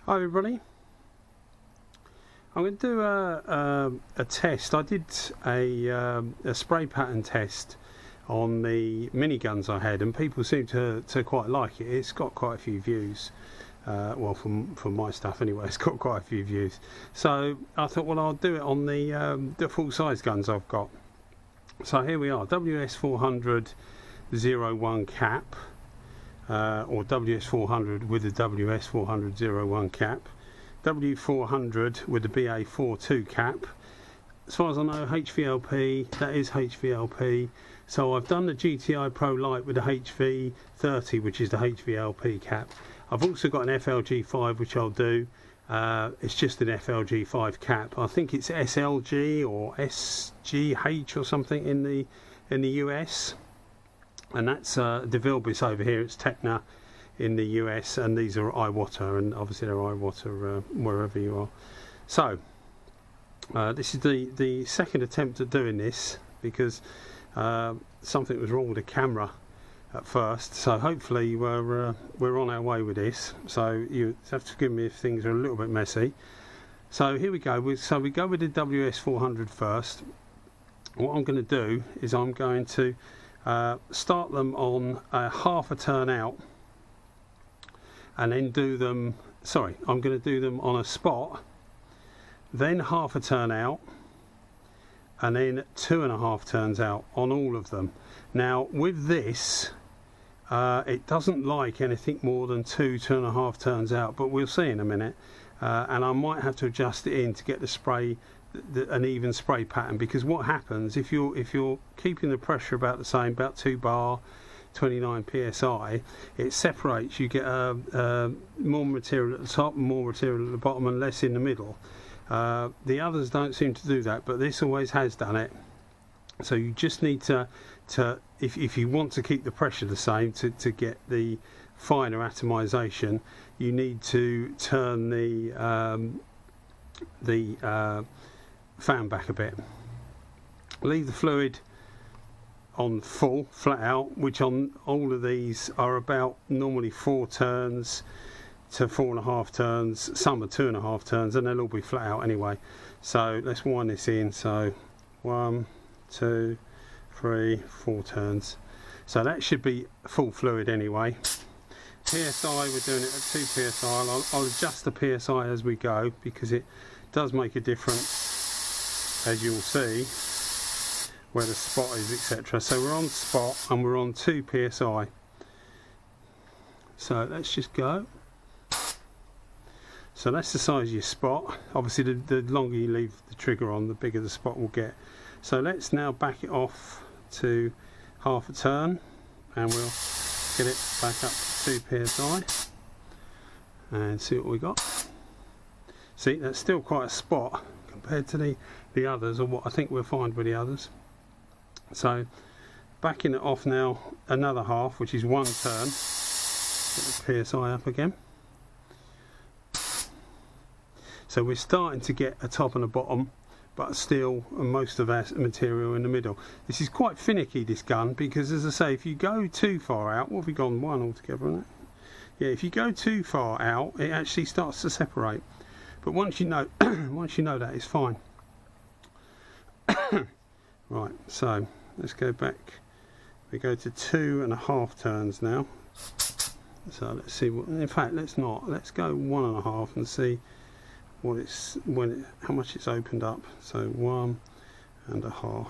Hi everybody, I'm going to do a test. I did a spray pattern test on the miniguns I had, and people seem to quite like it. It's got quite a few views. Well, from my stuff anyway, it's got quite a few views. So I thought, well, I'll do it on the full size guns I've got. So here we are, WS400 01 cap. Or WS400 with the WS400 01 cap, W400 with the BA42 cap. As far as I know, HVLP, that is HVLP. So I've done the GTI Pro Lite with the HV30, which is the HVLP cap. I've also got an FLG5, which I'll do. It's just an FLG5 cap. I think it's SLG or SGH or something in the US. And that's Devilbiss over here. It's Tekna in the US, and these are Iwata, and obviously they're Iwata wherever you are. So this is the second attempt at doing this, because something was wrong with the camera at first. So hopefully we're on our way with this. So you have to forgive me if things are a little bit messy. So here we go. So we go with the WS400 first. What I'm going to do is I'm going to start them on half a turn out, and then do them, I'm going to do them on a spot, then half a turn out, and then 2.5 turns out on all of them. Now with this, it doesn't like anything more than 2.5 turns out, but we'll see in a minute. And I might have to adjust it in to get the spray, an even spray pattern, because what happens if you're keeping the pressure about the same, about 2 bar, 29 psi, it separates. You get more material at the top and more material at the bottom and less in the middle. The others don't seem to do that, but this always has done it. So you just need to if you want to keep the pressure the same, to get the finer atomization, you need to turn the fan back a bit. Leave the fluid on full, flat out, which on all of these are about normally 4 turns to 4.5 turns. Some are 2.5 turns, and they'll all be flat out anyway. So let's wind this in. So 1, 2, 3, 4 turns. So that should be full fluid anyway. PSI, we're doing it at 2 PSI. I'll adjust the PSI as we go, because it does make a difference, as you'll see, where the spot is, etc. So we're on spot and we're on 2 PSI. So let's just go. So that's the size of your spot. Obviously the longer you leave the trigger on, the bigger the spot will get. So let's now back it off to half a turn, and we'll get it back up to 2 PSI and see what we got. See, that's still quite a spot compared to the others, or what I think we'll find with the others. So backing it off now another half, which is 1 turn. Get the PSI up again. So we're starting to get a top and a bottom, but still most of our material in the middle. This is quite finicky, this gun, because as I say, if you go too far out, what have we gone 1 altogether on it? Yeah, if you go too far out, it actually starts to separate. But once you know once you know that, it's fine. Right, so let's go back. We go to 2.5 turns now. So let's see what, in fact let's not, let's go 1.5 and see what it's, how much it's opened up. So 1.5.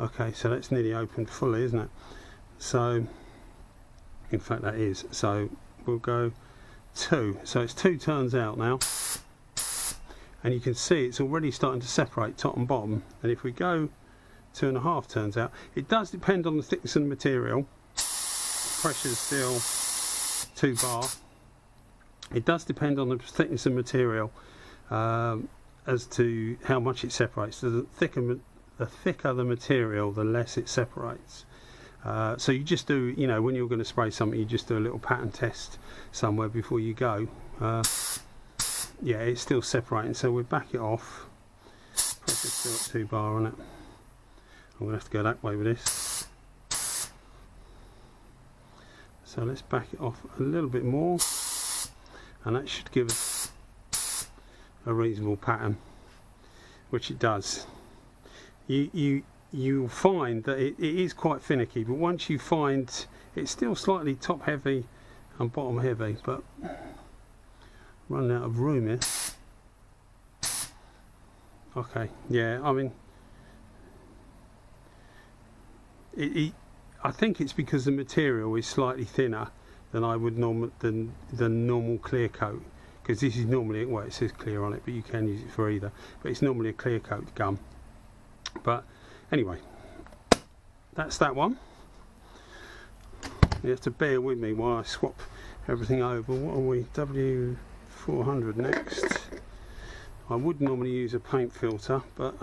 Okay, so that's nearly opened fully, isn't it? So in fact that is. So we'll go 2. So it's 2 turns out now, and you can see it's already starting to separate top and bottom. And if we go 2.5 turns out, it does depend on the thickness of the material. Pressure is still 2 bar. It does depend on the thickness of material as to how much it separates. So the thicker the material, the less it separates. So you just do, you know, when you're going to spray something, you just do a little pattern test somewhere before you go. Yeah, it's still separating, so we'll back it off. Pressure's still at 2 bar on it. I'm going to have to go that way with this. So let's back it off a little bit more, and that should give us a reasonable pattern, which it does. You'll find that it is quite finicky, but once you find it's still slightly top heavy and bottom heavy, but running out of room here. Okay, yeah, I mean, I think it's because the material is slightly thinner than I would than normal clear coat, because this is normally, well, it says clear on it, but you can use it for either, but it's normally a clear coat gum. But anyway, that's that one. You have to bear with me while I swap everything over. What are we? W400 next. I would normally use a paint filter, but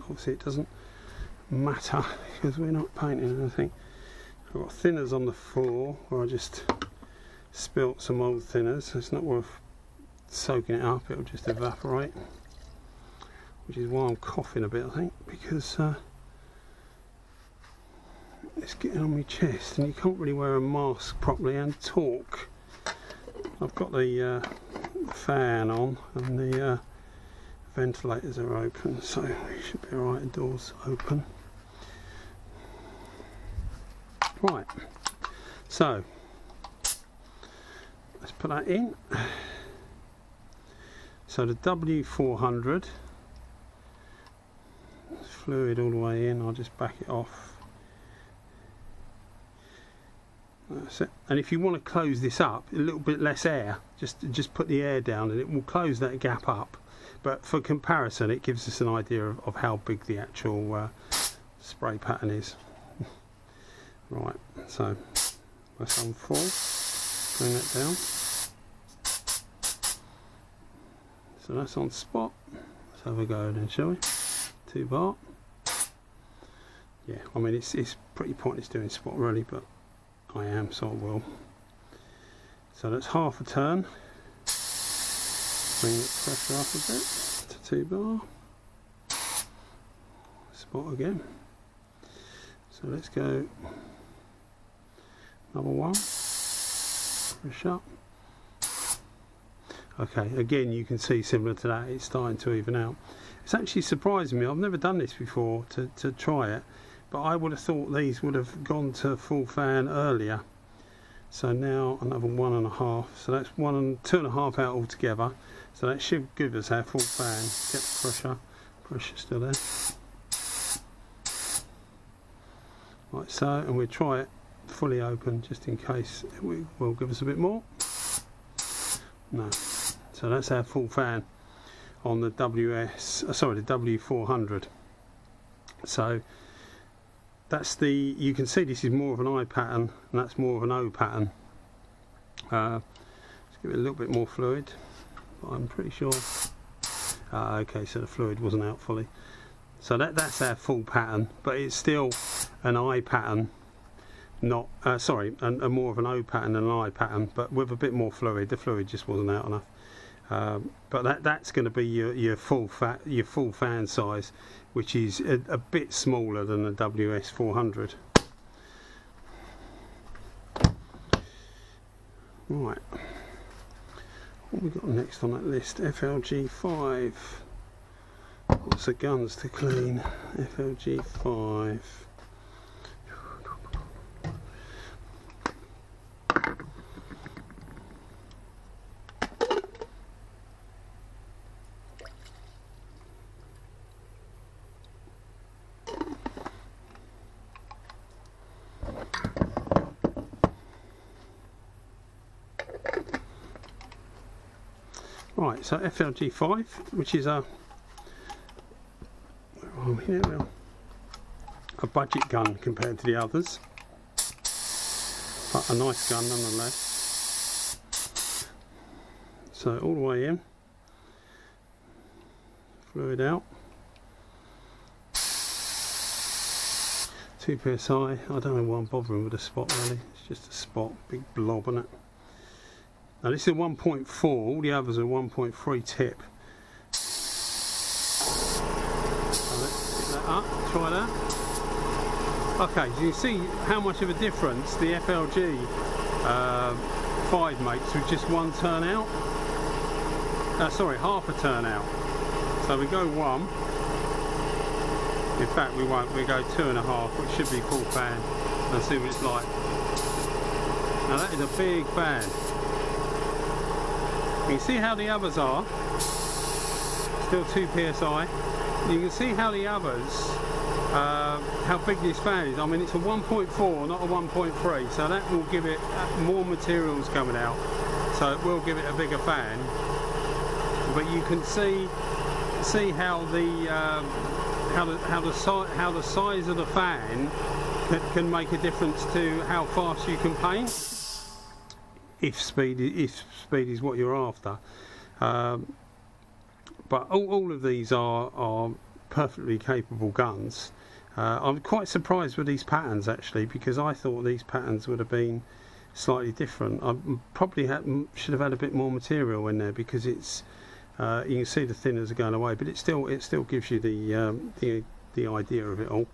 obviously it doesn't matter because we're not painting anything. I've got thinners on the floor where I just spilt some old thinners. It's not worth soaking it up, it'll just evaporate, which is why I'm coughing a bit, I think, because it's getting on my chest and you can't really wear a mask properly and talk. I've got the fan on and the ventilators are open, so we should be alright. The doors open. Right, so let's put that in. So the W400, fluid all the way in, I'll just back it off. That's it. And if you want to close this up, a little bit less air, just put the air down and it will close that gap up. But for comparison, it gives us an idea of how big the actual spray pattern is. Right, so that's on full, bring that down. So that's on spot. Let's have a go then, shall we? 2 bar. Yeah, I mean it's pretty pointless doing spot really, but I am, so I will. So that's half a turn. Bring the pressure up a bit to 2 bar. Spot again. So let's go another one. Push up. Okay, again you can see similar to that, it's starting to even out. It's actually surprising me, I've never done this before to try it, but I would have thought these would have gone to full fan earlier. So now another 1.5, so that's 1 and 2.5 out altogether. So that should give us our full fan. Get the pressure still there. Like so, and we'll try it fully open just in case it will give us a bit more. No. So that's our full fan on the W400. So that's you can see this is more of an I pattern and that's more of an O pattern. Let's give it a little bit more fluid, but I'm pretty sure. Okay, so the fluid wasn't out fully. So that's our full pattern, but it's still an I pattern, not sorry, a more of an O pattern than an I pattern, but with a bit more fluid. The fluid just wasn't out enough. But that's going to be your full fan size, which is a bit smaller than the WS400. Right, what we got next on that list? FLG5. Lots of guns to clean. FLG5. Right, so FLG5, which is a budget gun compared to the others, but a nice gun nonetheless. So all the way in, fluid out, 2 psi. I don't know why I'm bothering with a spot really, it's just a spot, big blob on it. Now this is a 1.4, all the others are 1.3 tip. So let's pick that up, try that. Okay, so you can see how much of a difference the FLG 5 mates with just 1 turn out. Sorry, half a turn out. So we go 1. In fact, we won't. We go 2.5, which should be full fan, and see what it's like. Now that is a big fan. You can see how the others are. Still 2 psi. You can see how the others, how big this fan is. I mean, it's a 1.4, not a 1.3, so that will give it more materials coming out. So it will give it a bigger fan. But you can see how the size of the fan can make a difference to how fast you can paint, if speed is what you're after. But all of these are perfectly capable guns. I'm quite surprised with these patterns actually, because I thought these patterns would have been slightly different. I probably should have had a bit more material in there, because it's you can see the thinners are going away, but it still gives you the idea of it all.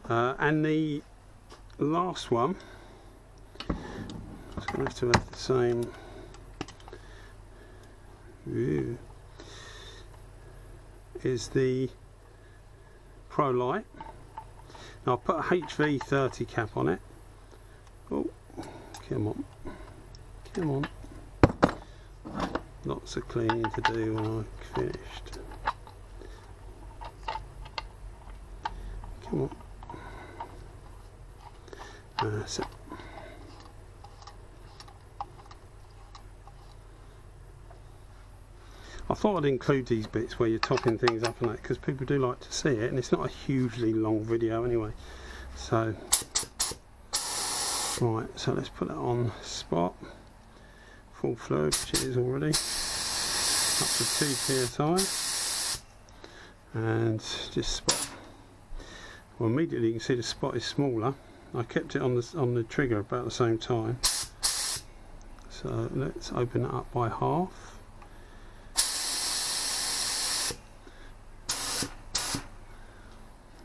And the last one, it's going to have the same. Ooh, is the Pro Lite. Now I've put a HV30 cap on it. Oh, come on, come on. Lots of cleaning to do when I've finished. Come on. That's it. I thought I'd include these bits where you're topping things up and that, because people do like to see it, and it's not a hugely long video anyway. So, right, so let's put that on spot. Full fluid, which it is already. Up to 2 psi. And just spot. Well, immediately you can see the spot is smaller. I kept it on the trigger about the same time. So let's open it up by half.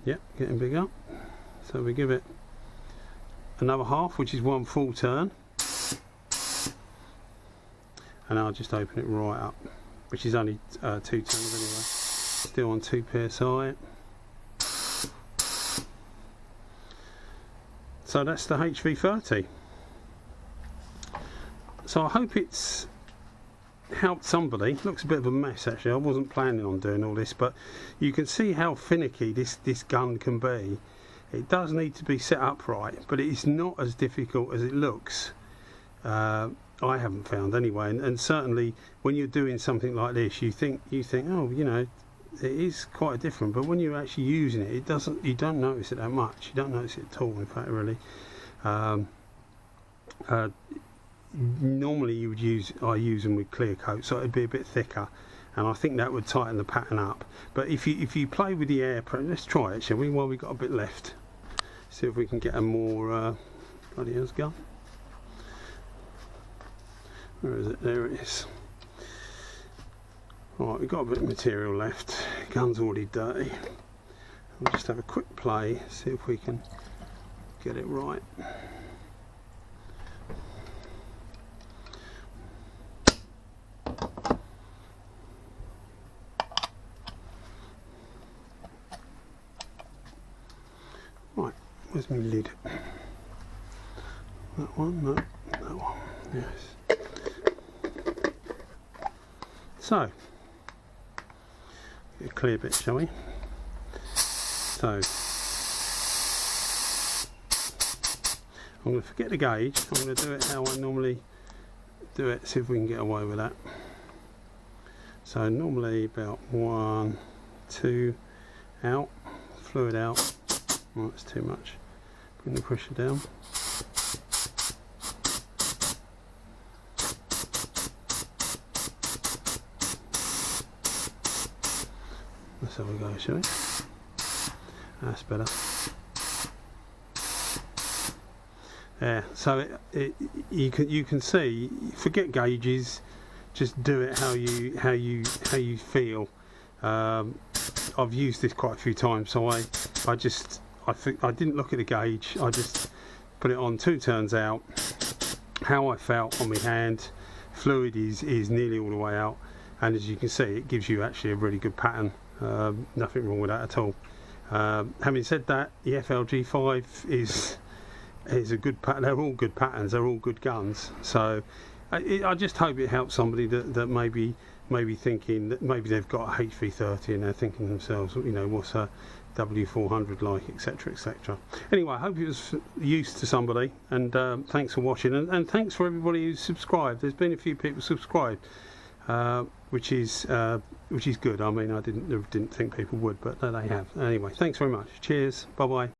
Yep, getting bigger. So we give it another half, which is 1 full turn. And I'll just open it right up, which is only 2 turns anyway. Still on 2 psi. So that's the HV30. So I hope it's helped somebody. Looks a bit of a mess actually. I wasn't planning on doing all this, but you can see how finicky this gun can be. It does need to be set up right, but it's not as difficult as it looks. I haven't found anyway, and certainly when you're doing something like this, you think, oh, you know, it is quite different. But when you're actually using it, you don't notice it that much. You don't notice it at all, in fact, really. Normally I use them with clear coat, so it'd be a bit thicker, and I think that would tighten the pattern up. But if you play with the air pressure, let's try it, shall we, while we've got a bit left. See if we can get a more bloody hell's gun. Where is it? There it is. Alright, we've got a bit of material left. Gun's already dirty. We'll just have a quick play, see if we can get it right. Right, where's my lid? That one? No, that one. Yes. So, get a clear bit, shall we? So, I'm going to forget the gauge. I'm going to do it how I normally do it, see if we can get away with that. So normally about 1, 2 out, fluid out. Oh, that's too much. Bring the pressure down. That's how we go, shall we? That's better. Yeah, so you can see, forget gauges, just do it how you feel. I've used this quite a few times, so I didn't look at the gauge. I just put it on 2 turns out, how I felt on my hand. Fluid is nearly all the way out, and as you can see, it gives you actually a really good pattern. Nothing wrong with that at all. Having said that, the FLG5 is a good pattern. They're all good patterns, they're all good guns, so I just hope it helps somebody that maybe thinking that maybe they've got a HV30 and they're thinking to themselves, you know, what's a W400 like, etc, etc. Anyway, I hope it was use to somebody, and thanks for watching, and thanks for everybody who's subscribed. There's been a few people subscribed, which is good. I mean, I didn't think people would, but they have. Anyway, thanks very much. Cheers. Bye bye.